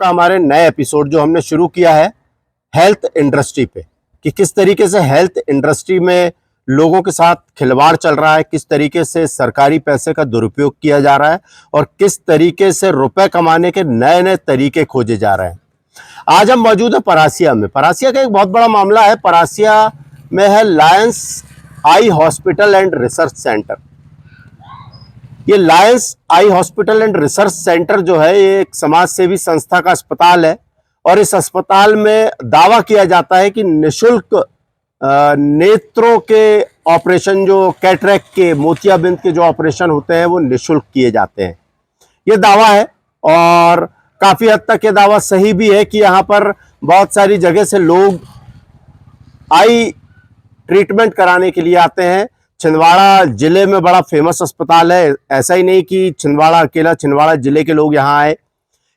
आपका हमारे नए एपिसोड जो हमने शुरू किया है हेल्थ इंडस्ट्री पे, कि किस तरीके से हेल्थ इंडस्ट्री में लोगों के साथ खिलवाड़ चल रहा है, किस तरीके से सरकारी पैसे का दुरुपयोग किया जा रहा है और किस तरीके से रुपए कमाने के नए नए तरीके खोजे जा रहे हैं। आज हम मौजूद है परासिया में। परासिया का एक बहुत बड़ा मामला है। परासिया में है Lions eye hospital and research centre. ये Lions eye hospital and research centre जो है, ये एक समाज सेवी संस्था का अस्पताल है और इस अस्पताल में दावा किया जाता है कि निःशुल्क नेत्रों के ऑपरेशन, जो कैटरेक्ट के, मोतियाबिंद के जो ऑपरेशन होते हैं वो निःशुल्क किए जाते हैं। ये दावा है और काफी हद तक ये दावा सही भी है कि यहाँ पर बहुत सारी जगह से लोग आई ट्रीटमेंट कराने के लिए आते हैं। छिंदवाड़ा जिले में बड़ा फेमस अस्पताल है। ऐसा ही नहीं कि छिंदवाड़ा अकेला, छिंदवाड़ा जिले के लोग यहाँ आए।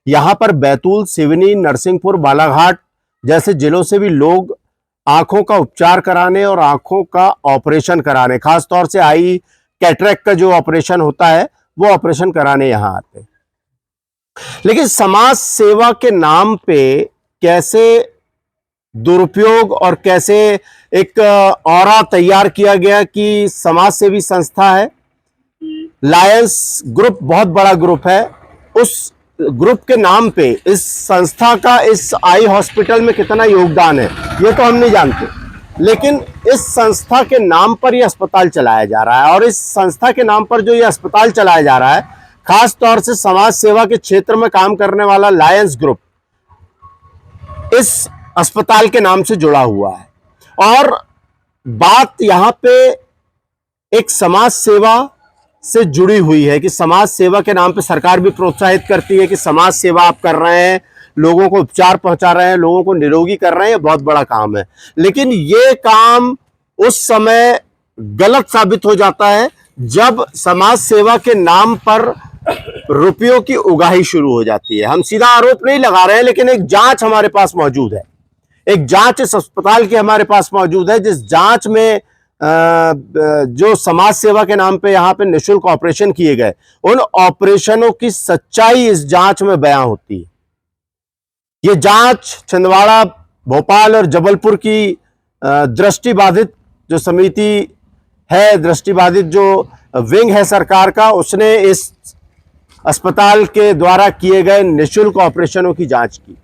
यहाँ पर बैतूल, सिवनी, नरसिंहपुर, बालाघाट जैसे जिलों से भी लोग आंखों का उपचार कराने और आंखों का ऑपरेशन कराने, खासतौर से आई कैटरेक्ट का जो ऑपरेशन होता है वो ऑपरेशन कराने यहाँ आते हैं। लेकिन समाज सेवा के नाम पे कैसे दुरुपयोग और कैसे एक ऑरा तैयार किया गया कि समाज सेवी संस्था है। लायंस ग्रुप बहुत बड़ा ग्रुप है। उस ग्रुप के नाम पे इस संस्था का इस आई हॉस्पिटल में कितना योगदान है ये तो हम नहीं जानते, लेकिन इस संस्था के नाम पर यह अस्पताल चलाया जा रहा है। और इस संस्था के नाम पर जो ये अस्पताल चलाया जा रहा है, खास तौर से समाज सेवा के क्षेत्र में काम करने वाला लायंस ग्रुप इस अस्पताल के नाम से जुड़ा हुआ है। और बात यहां पे एक समाज सेवा से जुड़ी हुई है कि समाज सेवा के नाम पे सरकार भी प्रोत्साहित करती है कि समाज सेवा आप कर रहे हैं, लोगों को उपचार पहुंचा रहे हैं, लोगों को निरोगी कर रहे हैं, ये बहुत बड़ा काम है। लेकिन ये काम उस समय गलत साबित हो जाता है जब समाज सेवा के नाम पर रुपयों की उगाही शुरू हो जाती है। हम सीधा आरोप नहीं लगा रहे हैं, लेकिन एक जांच हमारे पास मौजूद है। एक जांच इस अस्पताल की हमारे पास मौजूद है, जिस जांच में जो समाज सेवा के नाम पे यहाँ पे निःशुल्क ऑपरेशन किए गए, उन ऑपरेशनों की सच्चाई इस जांच में बयां होती है। ये जांच छिंदवाड़ा, भोपाल और जबलपुर की दृष्टिबाधित जो समिति है, दृष्टिबाधित जो विंग है सरकार का, उसने इस अस्पताल के द्वारा किए गए निःशुल्क ऑपरेशनों की जांच की।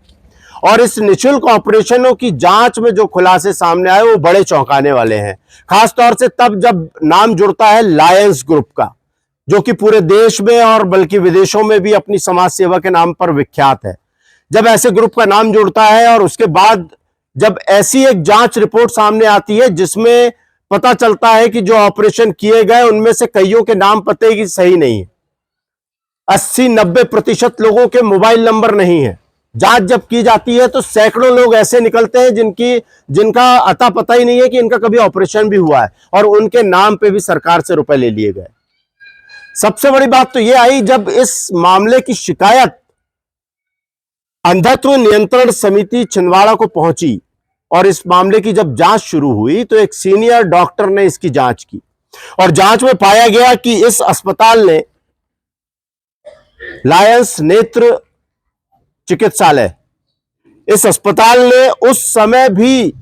और इस निःशुल्क ऑपरेशनों की जांच में जो खुलासे सामने आए वो बड़े चौंकाने वाले हैं। खासतौर से तब जब नाम जुड़ता है लायंस ग्रुप का, जो कि पूरे देश में और बल्कि विदेशों में भी अपनी समाज सेवा के नाम पर विख्यात है। जब ऐसे ग्रुप का नाम जुड़ता है और उसके बाद जब ऐसी एक जांच रिपोर्ट सामने आती है जिसमें पता चलता है कि जो ऑपरेशन किए गए उनमें से कईयों के नाम पते की सही नहीं है, 80-90% लोगों के मोबाइल नंबर नहीं है। जांच जब की जाती है तो सैकड़ों लोग ऐसे निकलते हैं जिनका अता पता ही नहीं है कि इनका कभी ऑपरेशन भी हुआ है, और उनके नाम पे भी सरकार से रुपए ले लिए गए। सबसे बड़ी बात तो यह आई जब इस मामले की शिकायत अंधत्व नियंत्रण समिति छिंदवाड़ा को पहुंची और इस मामले की जब जांच शुरू हुई तो एक सीनियर डॉक्टर ने इसकी जांच की और जांच में पाया गया कि इस अस्पताल ने, लायंस नेत्र चिकित्सालय, इस अस्पताल ने उस समय भी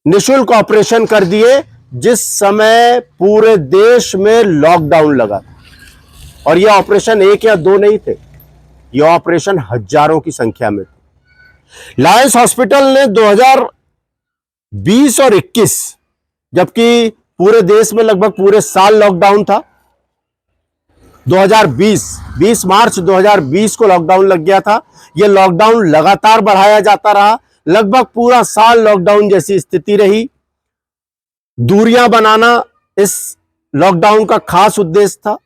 निःशुल्क ऑपरेशन कर दिए जिस समय पूरे देश में लॉकडाउन लगा। और यह ऑपरेशन एक या दो नहीं थे, यह ऑपरेशन हजारों की संख्या में थे। लायंस हॉस्पिटल ने 2020 और 21, जबकि पूरे देश में लगभग पूरे साल लॉकडाउन था, 2020 मार्च 2020 को लॉकडाउन लग गया था। यह लॉकडाउन लगातार बढ़ाया जाता रहा, लगभग पूरा साल लॉकडाउन जैसी स्थिति रही। दूरियां बनाना इस लॉकडाउन का खास उद्देश्य था,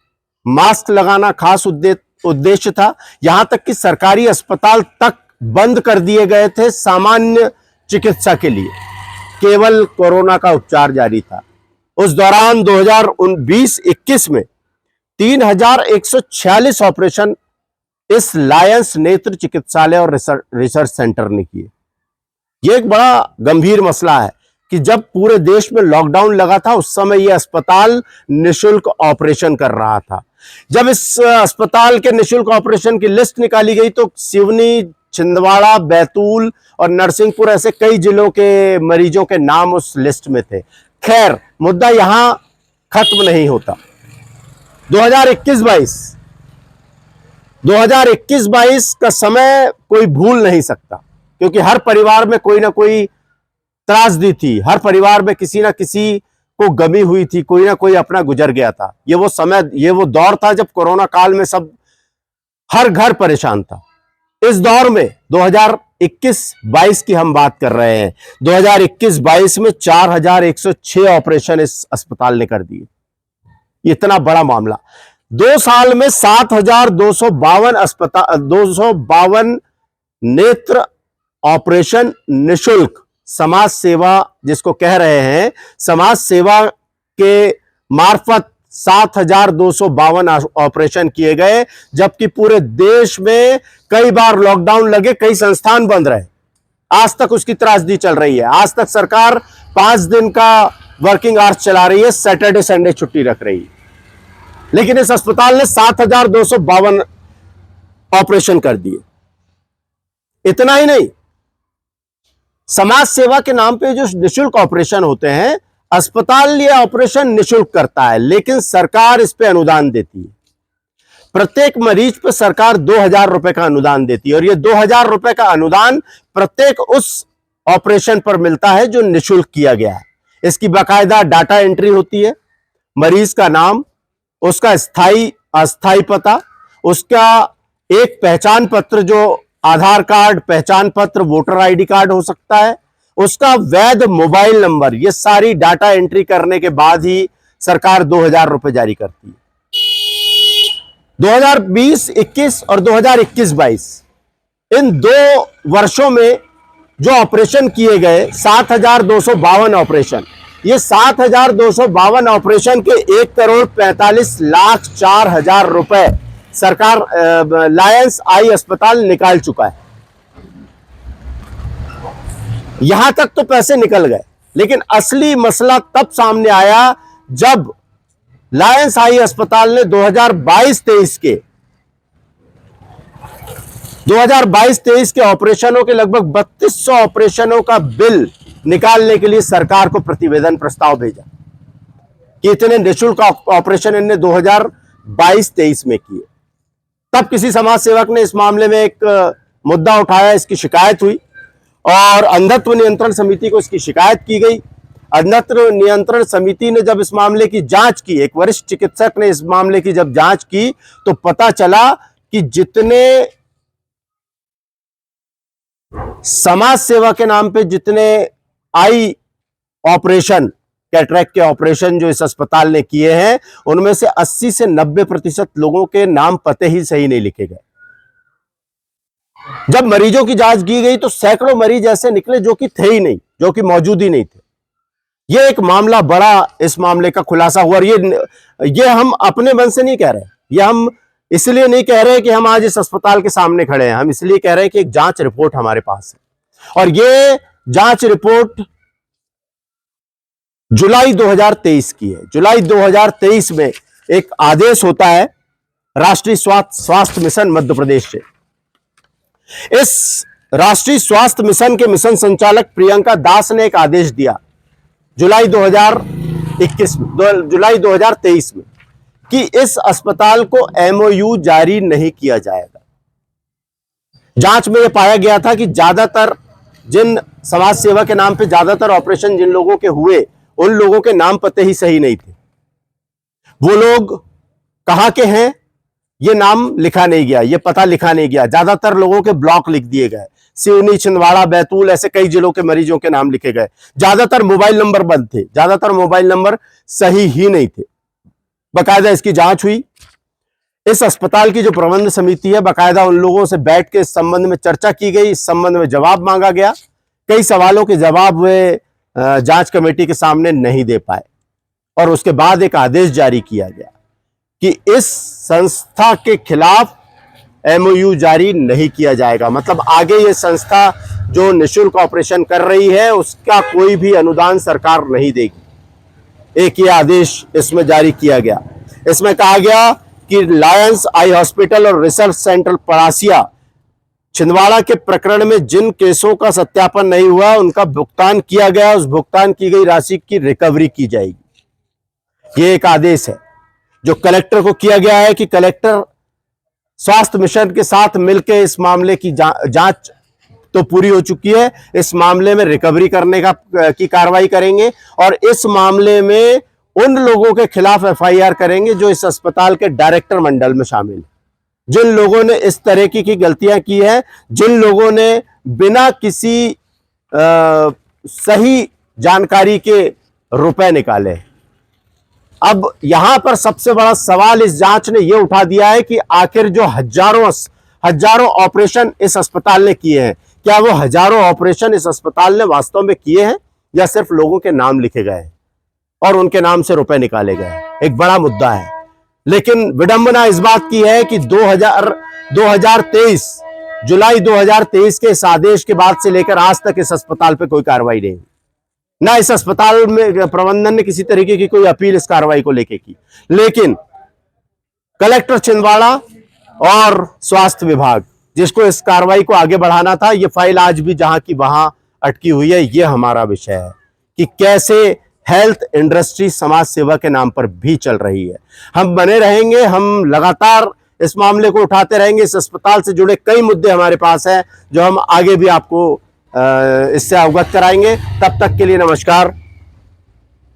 मास्क लगाना खास उद्देश्य था। यहां तक कि सरकारी अस्पताल तक बंद कर दिए गए थे सामान्य चिकित्सा के लिए, केवल कोरोना का उपचार जारी था। उस दौरान 2020-21 में 3146 ऑपरेशन इस लायंस नेत्र चिकित्सालय और रिसर्च सेंटर ने किए। यह एक बड़ा गंभीर मसला है कि जब पूरे देश में लॉकडाउन लगा था उस समय यह अस्पताल निःशुल्क ऑपरेशन कर रहा था। जब इस अस्पताल के निःशुल्क ऑपरेशन की लिस्ट निकाली गई तो सिवनी, छिंदवाड़ा, बैतूल और नरसिंहपुर ऐसे कई जिलों के मरीजों के नाम उस लिस्ट में थे। खैर, मुद्दा यहां खत्म नहीं होता। 2021-22 का समय कोई भूल नहीं सकता, क्योंकि हर परिवार में कोई ना कोई त्रासदी थी, हर परिवार में किसी ना किसी को गमी हुई थी, कोई ना कोई अपना गुजर गया था। ये वो समय, ये वो दौर था जब कोरोना काल में सब हर घर परेशान था। इस दौर में 2021-22 की हम बात कर रहे हैं। 2021-22 में 4106 ऑपरेशन इस अस्पताल ने कर दिए। इतना बड़ा मामला। 2 साल में 252 नेत्र ऑपरेशन निःशुल्क समाज सेवा जिसको कह रहे हैं, समाज सेवा के मार्फत 7252 ऑपरेशन किए गए, जबकि पूरे देश में कई बार लॉकडाउन लगे, कई संस्थान बंद रहे। आज तक उसकी त्रासदी चल रही है। आज तक सरकार 5 दिन का वर्किंग आवर्स चला रही है, सैटरडे संडे छुट्टी रख रही है, लेकिन इस अस्पताल ने 7252 ऑपरेशन कर दिए। इतना ही नहीं, समाज सेवा के नाम पे जो निःशुल्क ऑपरेशन होते हैं, अस्पताल ये ऑपरेशन निःशुल्क करता है, लेकिन सरकार इस पे अनुदान देती है। प्रत्येक मरीज पे सरकार 2000 रुपए का अनुदान देती है, और ये 2000 रुपए का अनुदान प्रत्येक उस ऑपरेशन पर मिलता है जो निःशुल्क किया गया है। इसकी बाकायदा डाटा एंट्री होती है, मरीज का नाम, उसका स्थायी अस्थायी पता, उसका एक पहचान पत्र जो आधार कार्ड, पहचान पत्र, वोटर आईडी कार्ड हो सकता है, उसका वैध मोबाइल नंबर, ये सारी डाटा एंट्री करने के बाद ही सरकार 2000 रुपए जारी करती है। 2020-21 और 2021-22 इन 2 वर्षों में जो ऑपरेशन किए गए 7252 ऑपरेशन, ये 7252 ऑपरेशन के 1,45,04,000 रुपए सरकार लायंस आई अस्पताल निकाल चुका है। यहां तक तो पैसे निकल गए, लेकिन असली मसला तब सामने आया जब लायंस आई अस्पताल ने 2022-23 के ऑपरेशनों के लगभग 3200 ऑपरेशनों का बिल निकालने के लिए सरकार को प्रतिवेदन प्रस्ताव भेजा कि इतने निःशुल्क ऑपरेशन इनने 2022-23 में किए। तब किसी समाज सेवक ने इस मामले में एक मुद्दा उठाया, इसकी शिकायत हुई और अंधत्व नियंत्रण समिति को इसकी शिकायत की गई। अंधत्व नियंत्रण समिति ने जब इस मामले की जांच की, एक वरिष्ठ चिकित्सक ने इस मामले की जब जांच की, तो पता चला कि जितने समाज सेवा के नाम पे जितने आई ऑपरेशन, कैटरैक्ट के ऑपरेशन जो इस अस्पताल ने किए हैं, उनमें से 80 से 90% लोगों के नाम पते ही सही नहीं लिखे गए। जब मरीजों की जांच की गई तो सैकड़ों मरीज ऐसे निकले जो कि थे ही नहीं, जो कि मौजूद ही नहीं थे। यह एक मामला बड़ा, इस मामले का खुलासा हुआ। और ये हम अपने मन से नहीं कह रहे, ये हम इसलिए नहीं कह रहे कि हम आज इस अस्पताल के सामने खड़े हैं, हम इसलिए कह रहे हैं कि एक जांच रिपोर्ट हमारे पास है, और ये जांच रिपोर्ट जुलाई 2023 की है। जुलाई 2023 में एक आदेश होता है राष्ट्रीय स्वास्थ्य मिशन मध्य प्रदेश से। इस राष्ट्रीय स्वास्थ्य मिशन के मिशन संचालक प्रियंका दास ने एक आदेश दिया जुलाई 2023 में कि इस अस्पताल को एमओयू जारी नहीं किया जाएगा। जांच में यह पाया गया था कि ज्यादातर जिन समाज सेवा के नाम पे ज्यादातर ऑपरेशन जिन लोगों के हुए, उन लोगों के नाम पते ही सही नहीं थे। वो लोग कहां के हैं ये नाम लिखा नहीं गया, ये पता लिखा नहीं गया। ज्यादातर लोगों के ब्लॉक लिख दिए गए, सिवनी, छिंदवाड़ा, बैतूल ऐसे कई जिलों के मरीजों के नाम लिखे गए। ज्यादातर मोबाइल नंबर बंद थे, ज्यादातर मोबाइल नंबर सही ही नहीं थे। बाकायदा इसकी जांच हुई। इस अस्पताल की जो प्रबंध समिति है, बाकायदा उन लोगों से बैठ के इस संबंध में चर्चा की गई, इस संबंध में जवाब मांगा गया। कई सवालों के जवाब वे जांच कमेटी के सामने नहीं दे पाए, और उसके बाद एक आदेश जारी किया गया कि इस संस्था के खिलाफ एमओयू जारी नहीं किया जाएगा। मतलब आगे ये संस्था जो निःशुल्क ऑपरेशन कर रही है उसका कोई भी अनुदान सरकार नहीं देगी। एक ये आदेश इसमें जारी किया गया। इसमें कहा गया कि लायंस आई हॉस्पिटल और रिसर्च सेंटर पड़ासिया छिंदवाड़ा के प्रकरण में जिन केसों का सत्यापन नहीं हुआ उनका भुगतान किया गया, उस भुगतान की गई राशि की रिकवरी की जाएगी। ये एक आदेश है जो कलेक्टर को किया गया है कि कलेक्टर स्वास्थ्य मिशन के साथ मिलकर इस मामले की जांच तो पूरी हो चुकी है, इस मामले में रिकवरी करने की कार्रवाई करेंगे और इस मामले में उन लोगों के खिलाफ एफआईआर करेंगे जो इस अस्पताल के डायरेक्टर मंडल में शामिल है, जिन लोगों ने इस तरह की गलतियां की है, जिन लोगों ने बिना किसी सही जानकारी के रुपए निकाले। अब यहां पर सबसे बड़ा सवाल इस जांच ने यह उठा दिया है कि आखिर जो हजारों ऑपरेशन इस अस्पताल ने किए हैं, क्या वो हजारों ऑपरेशन इस अस्पताल ने वास्तव में किए हैं या सिर्फ लोगों के नाम लिखे गए और उनके नाम से रुपए निकाले गए? एक बड़ा मुद्दा है। लेकिन विडंबना इस बात की है कि 2023 जुलाई 2023 के इस आदेश के बाद से लेकर आज तक इस अस्पताल पे कोई कार्रवाई नहीं, ना इस अस्पताल में प्रबंधन ने किसी तरीके की कोई अपील इस कार्रवाई को लेकर की। लेकिन कलेक्टर छिंदवाड़ा और स्वास्थ्य विभाग, जिसको इस कार्रवाई को आगे बढ़ाना था, ये फाइल आज भी जहां की वहां अटकी हुई है। ये हमारा विषय है कि कैसे हेल्थ इंडस्ट्री समाज सेवा के नाम पर भी चल रही है। हम बने रहेंगे, हम लगातार इस मामले को उठाते रहेंगे। इस अस्पताल से जुड़े कई मुद्दे हमारे पास हैं जो हम आगे भी आपको इससे अवगत कराएंगे। तब तक के लिए नमस्कार।